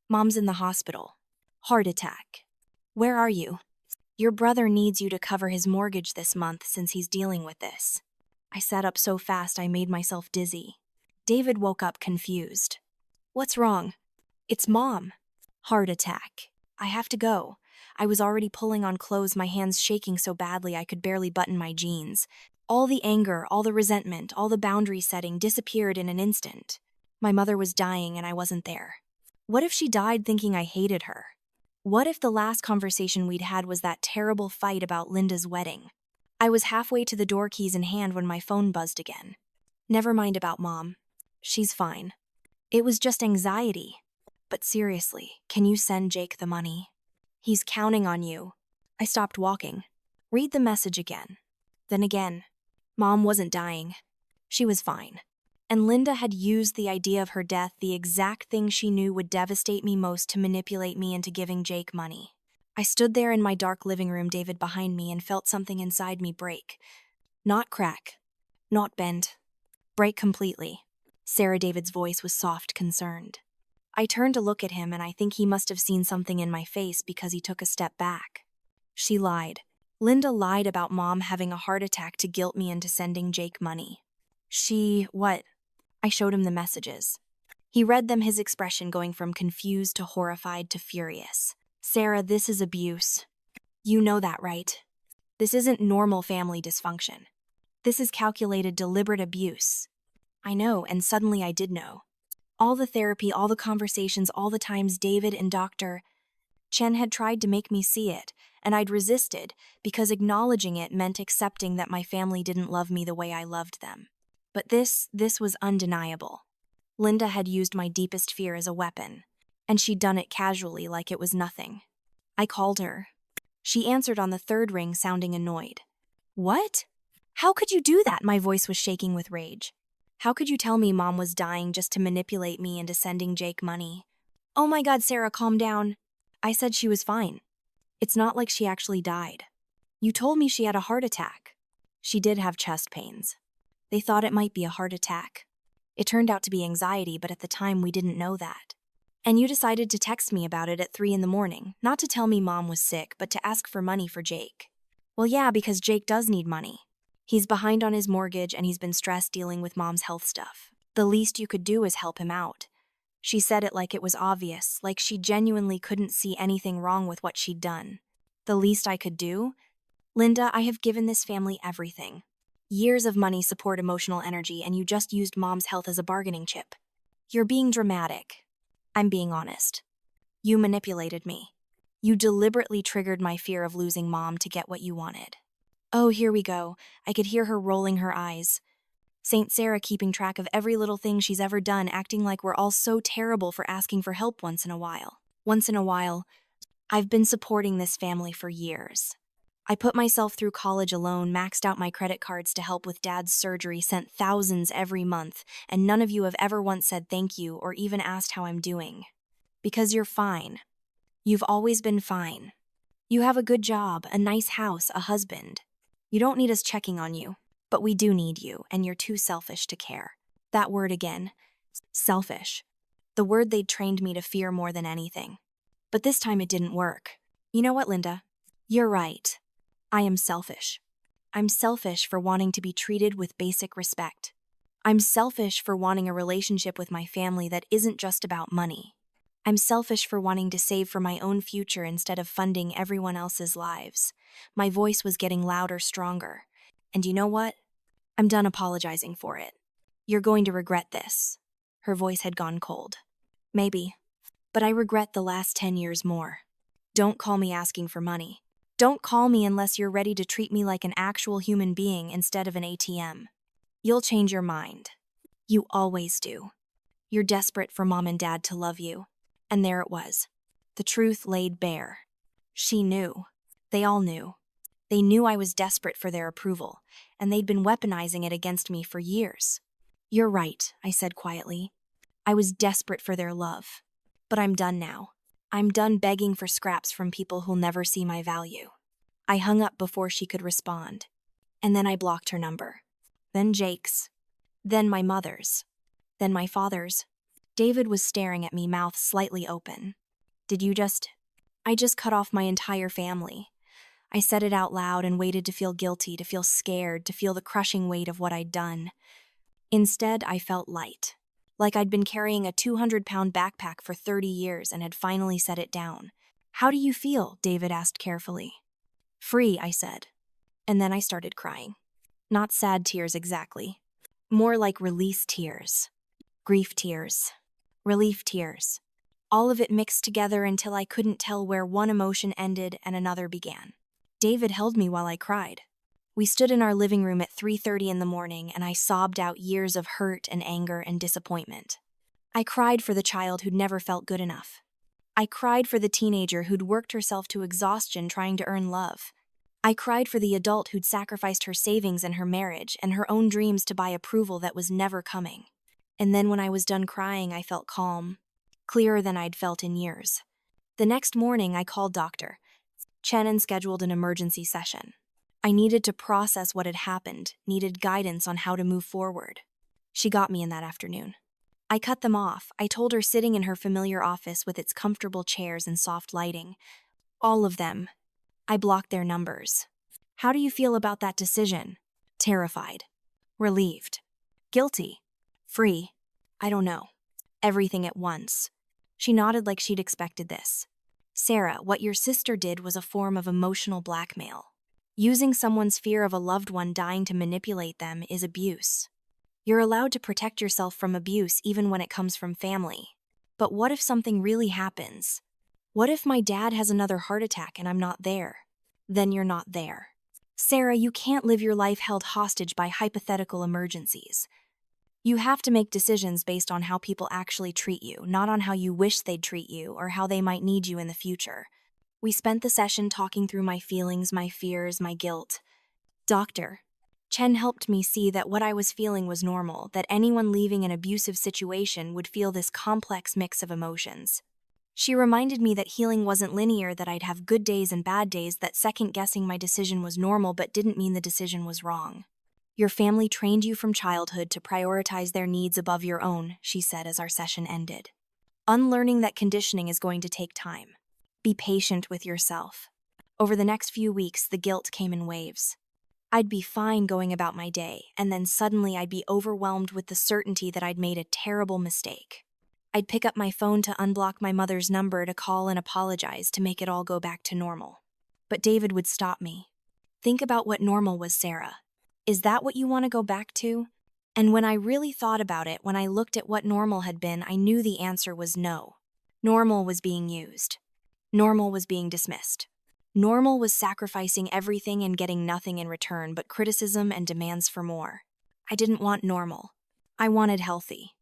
"Mom's in the hospital. Heart attack. Where are you? Your brother needs you to cover his mortgage this month since he's dealing with this." I sat up so fast I made myself dizzy. David woke up confused. "What's wrong?" "It's Mom. Heart attack. I have to go." I was already pulling on clothes, my hands shaking so badly I could barely button my jeans. All the anger, all the resentment, all the boundary setting disappeared in an instant. My mother was dying and I wasn't there. What if she died thinking I hated her? What if the last conversation we'd had was that terrible fight about Linda's wedding? I was halfway to the door, keys in hand, when my phone buzzed again. "Never mind about Mom. She's fine. It was just anxiety. But seriously, can you send Jake the money? He's counting on you." I stopped walking. Read the message again. Then again. Mom wasn't dying. She was fine. And Linda had used the idea of her death, the exact thing she knew would devastate me most, to manipulate me into giving Jake money. I stood there in my dark living room, David behind me, and felt something inside me break. Not crack. Not bend. Break completely. Sarah, David's voice was soft, concerned. I turned to look at him, and I think he must have seen something in my face because he took a step back. "She lied. Linda lied about Mom having a heart attack to guilt me into sending Jake money. What? I showed him the messages. He read them, his expression going from confused to horrified to furious. Sarah, this is abuse. You know that, right? This isn't normal family dysfunction. This is calculated, deliberate abuse. I know, and suddenly I did know. All the therapy, all the conversations, all the times David and Dr. Chen had tried to make me see it, and I'd resisted because acknowledging it meant accepting that my family didn't love me the way I loved them. But this was undeniable. Linda had used my deepest fear as a weapon, and she'd done it casually like it was nothing. I called her. She answered on the third ring, sounding annoyed. What? How could you do that? My voice was shaking with rage. How could you tell me Mom was dying just to manipulate me into sending Jake money? Oh my God, Sarah, calm down. I said she was fine. It's not like she actually died. You told me she had a heart attack. She did have chest pains. They thought it might be a heart attack. It turned out to be anxiety, but at the time we didn't know that. And you decided to text me about it at 3 in the morning, not to tell me Mom was sick, but to ask for money for Jake. Well, yeah, because Jake does need money. He's behind on his mortgage and he's been stressed dealing with Mom's health stuff. The least you could do is help him out. She said it like it was obvious, like she genuinely couldn't see anything wrong with what she'd done. The least I could do? Linda, I have given this family everything. Years of money, support, emotional energy, and you just used Mom's health as a bargaining chip. You're being dramatic. I'm being honest. You manipulated me. You deliberately triggered my fear of losing Mom to get what you wanted. Oh, here we go. I could hear her rolling her eyes. Saint Sarah keeping track of every little thing she's ever done, acting like we're all so terrible for asking for help once in a while. Once in a while, I've been supporting this family for years. I put myself through college alone, maxed out my credit cards to help with Dad's surgery, sent thousands every month, and none of you have ever once said thank you or even asked how I'm doing. Because you're fine. You've always been fine. You have a good job, a nice house, a husband. You don't need us checking on you, but we do need you, and you're too selfish to care. That word again. Selfish. The word they'd trained me to fear more than anything. But this time it didn't work. You know what, Linda? You're right. I am selfish. I'm selfish for wanting to be treated with basic respect. I'm selfish for wanting a relationship with my family that isn't just about money. I'm selfish for wanting to save for my own future instead of funding everyone else's lives. My voice was getting louder, stronger. And you know what? I'm done apologizing for it. You're going to regret this. Her voice had gone cold. Maybe. But I regret the last 10 years more. Don't call me asking for money. Don't call me unless you're ready to treat me like an actual human being instead of an ATM. You'll change your mind. You always do. You're desperate for Mom and Dad to love you. And there it was. The truth laid bare. She knew. They all knew. They knew I was desperate for their approval, and they'd been weaponizing it against me for years. You're right, I said quietly. I was desperate for their love. But I'm done now. I'm done begging for scraps from people who'll never see my value. I hung up before she could respond. And then I blocked her number. Then Jake's. Then my mother's. Then my father's. David was staring at me, mouth slightly open. I just cut off my entire family. I said it out loud and waited to feel guilty, to feel scared, to feel the crushing weight of what I'd done. Instead, I felt light. Like I'd been carrying a 200-pound backpack for 30 years and had finally set it down. How do you feel? David asked carefully. Free, I said. And then I started crying. Not sad tears exactly. More like release tears. Grief tears. Relief tears. All of it mixed together until I couldn't tell where one emotion ended and another began. David held me while I cried. We stood in our living room at 3:30 in the morning, and I sobbed out years of hurt and anger and disappointment. I cried for the child who'd never felt good enough. I cried for the teenager who'd worked herself to exhaustion trying to earn love. I cried for the adult who'd sacrificed her savings and her marriage and her own dreams to buy approval that was never coming. And then when I was done crying, I felt calm, clearer than I'd felt in years. The next morning, I called Dr. Chen and scheduled an emergency session. I needed to process what had happened, needed guidance on how to move forward. She got me in that afternoon. I cut them off. I told her, sitting in her familiar office with its comfortable chairs and soft lighting. All of them. I blocked their numbers. How do you feel about that decision? Terrified. Relieved. Guilty. Free. I don't know. Everything at once. She nodded like she'd expected this. Sarah, what your sister did was a form of emotional blackmail. Using someone's fear of a loved one dying to manipulate them is abuse. You're allowed to protect yourself from abuse even when it comes from family. But what if something really happens? What if my dad has another heart attack and I'm not there? Then you're not there. Sarah, you can't live your life held hostage by hypothetical emergencies. You have to make decisions based on how people actually treat you, not on how you wish they'd treat you or how they might need you in the future. We spent the session talking through my feelings, my fears, my guilt. Doctor Chen helped me see that what I was feeling was normal, that anyone leaving an abusive situation would feel this complex mix of emotions. She reminded me that healing wasn't linear, that I'd have good days and bad days, that second-guessing my decision was normal but didn't mean the decision was wrong. Your family trained you from childhood to prioritize their needs above your own, she said as our session ended. Unlearning that conditioning is going to take time. Be patient with yourself. Over the next few weeks, the guilt came in waves. I'd be fine going about my day, and then suddenly I'd be overwhelmed with the certainty that I'd made a terrible mistake. I'd pick up my phone to unblock my mother's number, to call and apologize, to make it all go back to normal. But David would stop me. Think about what normal was, Sarah. Is that what you want to go back to? And when I really thought about it, when I looked at what normal had been, I knew the answer was no. Normal was being used. Normal was being dismissed. Normal was sacrificing everything and getting nothing in return but criticism and demands for more. I didn't want normal. I wanted healthy.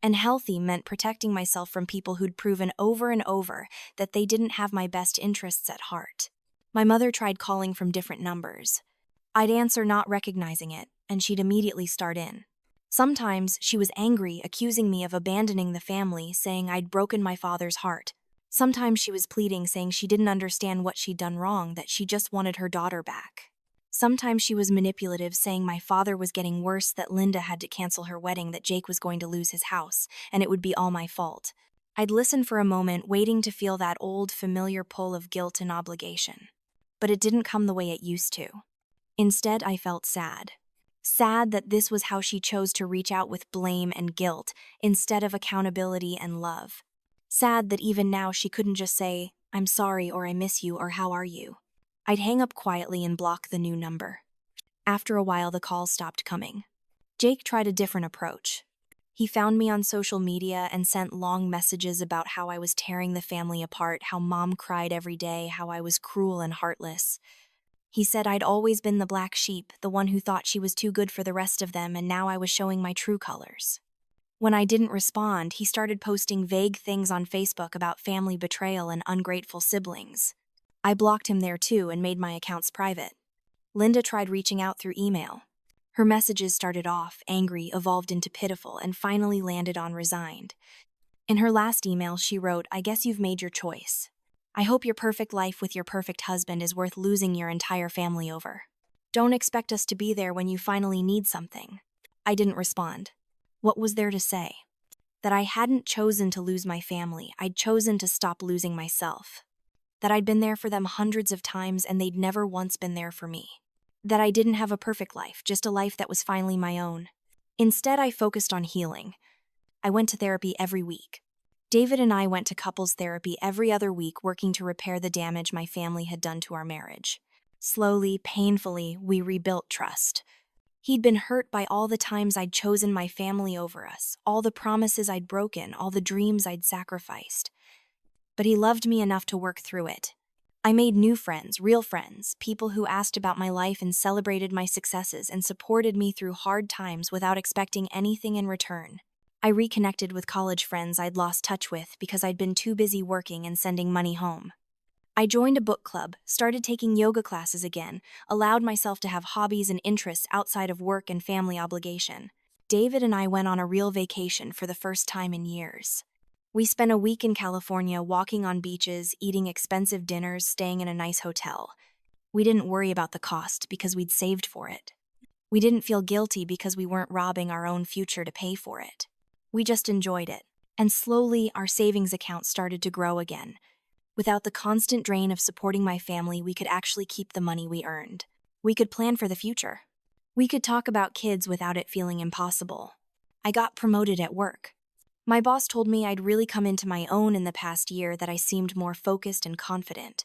And healthy meant protecting myself from people who'd proven over and over that they didn't have my best interests at heart. My mother tried calling from different numbers. I'd answer not recognizing it, and she'd immediately start in. Sometimes she was angry, accusing me of abandoning the family, saying I'd broken my father's heart. Sometimes she was pleading, saying she didn't understand what she'd done wrong, that she just wanted her daughter back. Sometimes she was manipulative, saying my father was getting worse, that Linda had to cancel her wedding, that Jake was going to lose his house, and it would be all my fault. I'd listen for a moment, waiting to feel that old, familiar pull of guilt and obligation. But it didn't come the way it used to. Instead, I felt sad. Sad that this was how she chose to reach out, with blame and guilt, instead of accountability and love. Sad that even now she couldn't just say, I'm sorry, or I miss you, or how are you? I'd hang up quietly and block the new number. After a while, the calls stopped coming. Jake tried a different approach. He found me on social media and sent long messages about how I was tearing the family apart, how Mom cried every day, how I was cruel and heartless. He said I'd always been the black sheep, the one who thought she was too good for the rest of them, and now I was showing my true colors. When I didn't respond, he started posting vague things on Facebook about family betrayal and ungrateful siblings. I blocked him there too and made my accounts private. Linda tried reaching out through email. Her messages started off angry, evolved into pitiful, and finally landed on resigned. In her last email, she wrote, I guess you've made your choice. I hope your perfect life with your perfect husband is worth losing your entire family over. Don't expect us to be there when you finally need something. I didn't respond. What was there to say? That I hadn't chosen to lose my family, I'd chosen to stop losing myself. That I'd been there for them hundreds of times and they'd never once been there for me. That I didn't have a perfect life, just a life that was finally my own. Instead, I focused on healing. I went to therapy every week. David and I went to couples therapy every other week, working to repair the damage my family had done to our marriage. Slowly, painfully, we rebuilt trust. He'd been hurt by all the times I'd chosen my family over us, all the promises I'd broken, all the dreams I'd sacrificed. But he loved me enough to work through it. I made new friends, real friends, people who asked about my life and celebrated my successes and supported me through hard times without expecting anything in return. I reconnected with college friends I'd lost touch with because I'd been too busy working and sending money home. I joined a book club, started taking yoga classes again, allowed myself to have hobbies and interests outside of work and family obligation. David and I went on a real vacation for the first time in years. We spent a week in California, walking on beaches, eating expensive dinners, staying in a nice hotel. We didn't worry about the cost because we'd saved for it. We didn't feel guilty because we weren't robbing our own future to pay for it. We just enjoyed it. And slowly, our savings account started to grow again. Without the constant drain of supporting my family, we could actually keep the money we earned. We could plan for the future. We could talk about kids without it feeling impossible. I got promoted at work. My boss told me I'd really come into my own in the past year, that I seemed more focused and confident.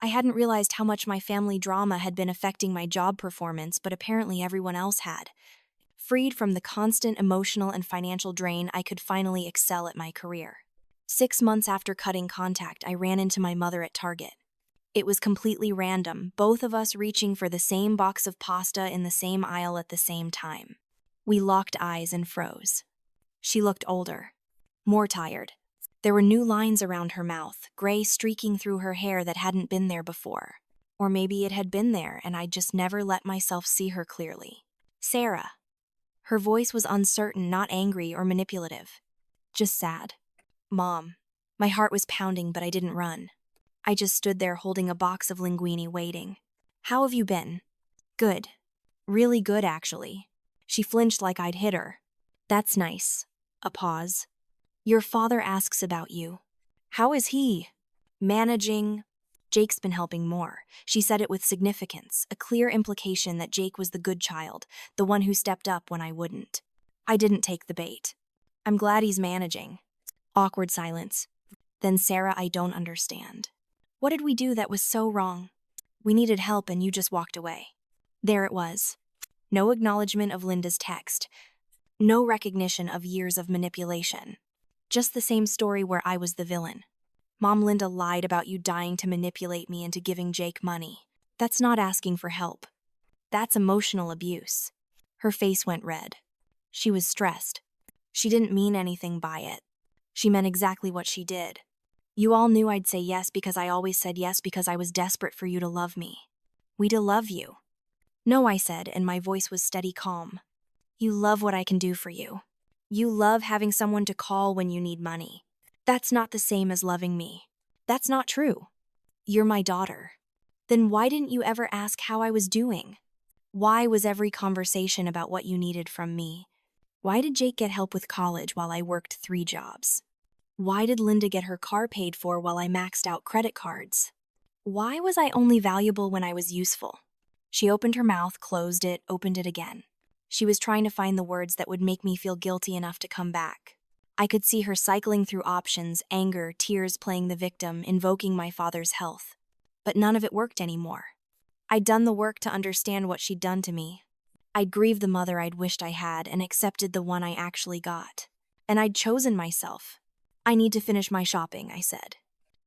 I hadn't realized how much my family drama had been affecting my job performance, but apparently everyone else had. Freed from the constant emotional and financial drain, I could finally excel at my career. 6 months after cutting contact, I ran into my mother at Target. It was completely random, both of us reaching for the same box of pasta in the same aisle at the same time. We locked eyes and froze. She looked older, more tired. There were new lines around her mouth, gray streaking through her hair that hadn't been there before. Or maybe it had been there and I'd just never let myself see her clearly. Sarah. Her voice was uncertain, not angry or manipulative. Just sad. Mom. My heart was pounding, but I didn't run. I just stood there holding a box of linguine, waiting. How have you been? Good. Really good, actually. She flinched like I'd hit her. That's nice. A pause. Your father asks about you. How is he? Managing. Jake's been helping more. She said it with significance, a clear implication that Jake was the good child, the one who stepped up when I wouldn't. I didn't take the bait. I'm glad he's managing. Awkward silence. Then Sarah, I don't understand. What did we do that was so wrong? We needed help and you just walked away. There it was. No acknowledgement of Linda's text. No recognition of years of manipulation. Just the same story where I was the villain. Mom, Linda lied about you dying to manipulate me into giving Jake money. That's not asking for help. That's emotional abuse. Her face went red. She was stressed. She didn't mean anything by it. She meant exactly what she did. You all knew I'd say yes because I always said yes because I was desperate for you to love me. We to love you. No, I said, and my voice was steady calm. You love what I can do for you. You love having someone to call when you need money. That's not the same as loving me. That's not true. You're my daughter. Then why didn't you ever ask how I was doing? Why was every conversation about what you needed from me? Why did Jake get help with college while I worked 3 jobs? Why did Linda get her car paid for while I maxed out credit cards? Why was I only valuable when I was useful? She opened her mouth, closed it, opened it again. She was trying to find the words that would make me feel guilty enough to come back. I could see her cycling through options, anger, tears, playing the victim, invoking my father's health. But none of it worked anymore. I'd done the work to understand what she'd done to me. I'd grieved the mother I'd wished I had and accepted the one I actually got. And I'd chosen myself. I need to finish my shopping, I said.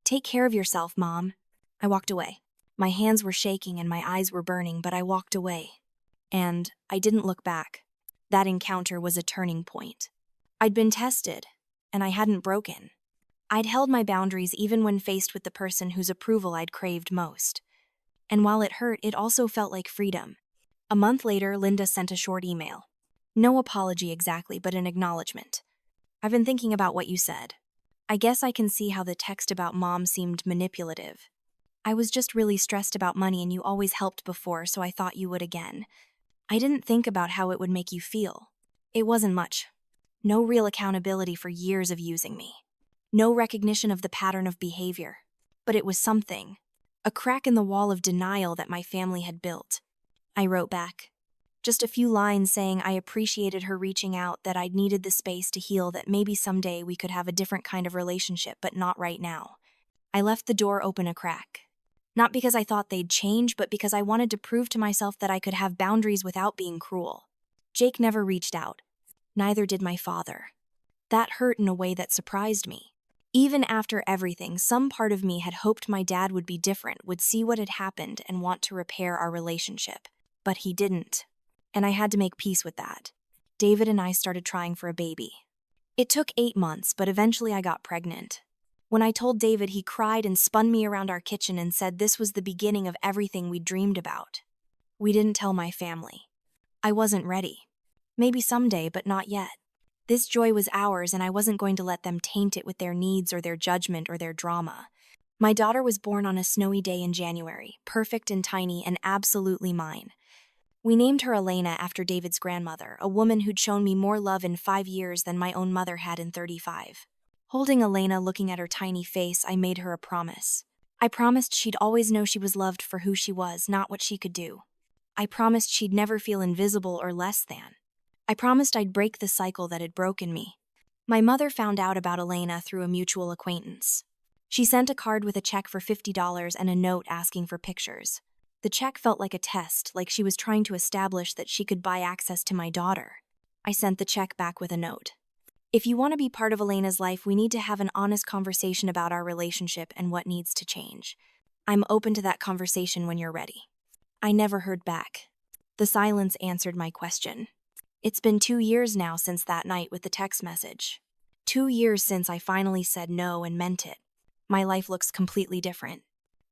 Take care of yourself, Mom. I walked away. My hands were shaking and my eyes were burning, but I walked away. And I didn't look back. That encounter was a turning point. I'd been tested, and I hadn't broken. I'd held my boundaries even when faced with the person whose approval I'd craved most. And while it hurt, it also felt like freedom. A month later, Linda sent a short email. No apology exactly, but an acknowledgement. I've been thinking about what you said. I guess I can see how the text about Mom seemed manipulative. I was just really stressed about money and you always helped before, so I thought you would again. I didn't think about how it would make you feel. It wasn't much. No real accountability for years of using me. No recognition of the pattern of behavior. But it was something. A crack in the wall of denial that my family had built. I wrote back. Just a few lines saying I appreciated her reaching out, that I'd needed the space to heal, that maybe someday we could have a different kind of relationship, but not right now. I left the door open a crack. Not because I thought they'd change, but because I wanted to prove to myself that I could have boundaries without being cruel. Jake never reached out. Neither did my father. That hurt in a way that surprised me. Even after everything, some part of me had hoped my dad would be different, would see what had happened and want to repair our relationship. But he didn't. And I had to make peace with that. David and I started trying for a baby. It took 8 months, but eventually I got pregnant. When I told David, he cried and spun me around our kitchen and said this was the beginning of everything we'd dreamed about. We didn't tell my family. I wasn't ready. Maybe someday, but not yet. This joy was ours, and I wasn't going to let them taint it with their needs or their judgment or their drama. My daughter was born on a snowy day in January, perfect and tiny and absolutely mine. We named her Elena after David's grandmother, a woman who'd shown me more love in 5 years than my own mother had in 35. Holding Elena, looking at her tiny face, I made her a promise. I promised she'd always know she was loved for who she was, not what she could do. I promised she'd never feel invisible or less than. I promised I'd break the cycle that had broken me. My mother found out about Elena through a mutual acquaintance. She sent a card with a check for $50 and a note asking for pictures. The check felt like a test, like she was trying to establish that she could buy access to my daughter. I sent the check back with a note. If you want to be part of Elena's life, we need to have an honest conversation about our relationship and what needs to change. I'm open to that conversation when you're ready. I never heard back. The silence answered my question. It's been 2 years now since that night with the text message. 2 years since I finally said no and meant it. My life looks completely different.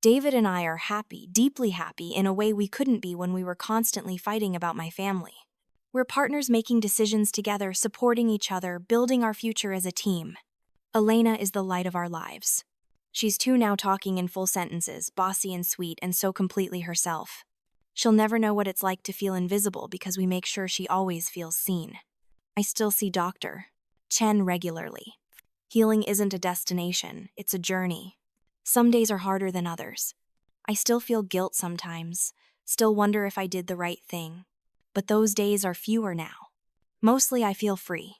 David and I are happy, deeply happy, in a way we couldn't be when we were constantly fighting about my family. We're partners making decisions together, supporting each other, building our future as a team. Elena is the light of our lives. She's 2 now, talking in full sentences, bossy and sweet, and so completely herself. She'll never know what it's like to feel invisible because we make sure she always feels seen. I still see Dr. Chen regularly. Healing isn't a destination, it's a journey. Some days are harder than others. I still feel guilt sometimes, still wonder if I did the right thing. But those days are fewer now. Mostly I feel free.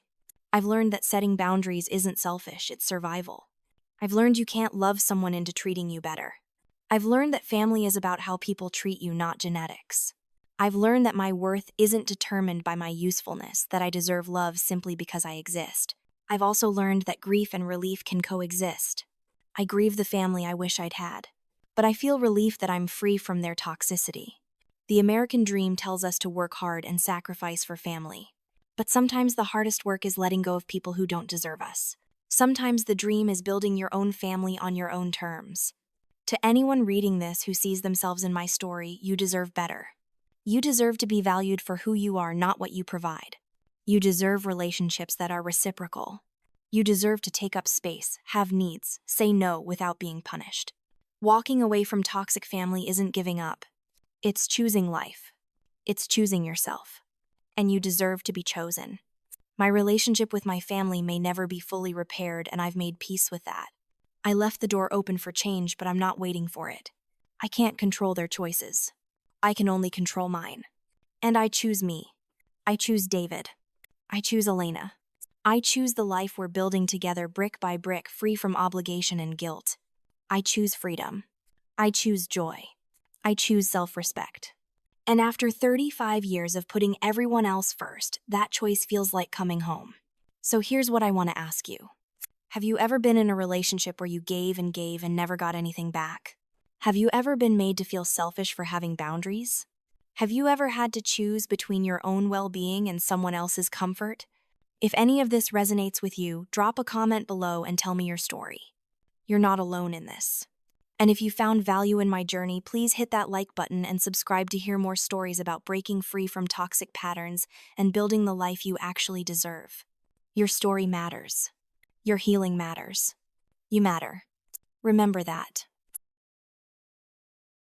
I've learned that setting boundaries isn't selfish, it's survival. I've learned you can't love someone into treating you better. I've learned that family is about how people treat you, not genetics. I've learned that my worth isn't determined by my usefulness, that I deserve love simply because I exist. I've also learned that grief and relief can coexist. I grieve the family I wish I'd had, but I feel relief that I'm free from their toxicity. The American dream tells us to work hard and sacrifice for family. But sometimes the hardest work is letting go of people who don't deserve us. Sometimes the dream is building your own family on your own terms. To anyone reading this who sees themselves in my story, you deserve better. You deserve to be valued for who you are, not what you provide. You deserve relationships that are reciprocal. You deserve to take up space, have needs, say no without being punished. Walking away from toxic family isn't giving up. It's choosing life. It's choosing yourself. And you deserve to be chosen. My relationship with my family may never be fully repaired, and I've made peace with that. I left the door open for change, but I'm not waiting for it. I can't control their choices. I can only control mine. And I choose me. I choose David. I choose Elena. I choose the life we're building together, brick by brick, free from obligation and guilt. I choose freedom. I choose joy. I choose self-respect. And after 35 years of putting everyone else first, that choice feels like coming home. So here's what I want to ask you. Have you ever been in a relationship where you gave and never got anything back? Have you ever been made to feel selfish for having boundaries? Have you ever had to choose between your own well-being and someone else's comfort? If any of this resonates with you, drop a comment below and tell me your story. You're not alone in this. And if you found value in my journey, please hit that like button and subscribe to hear more stories about breaking free from toxic patterns and building the life you actually deserve. Your story matters. Your healing matters. You matter. Remember that.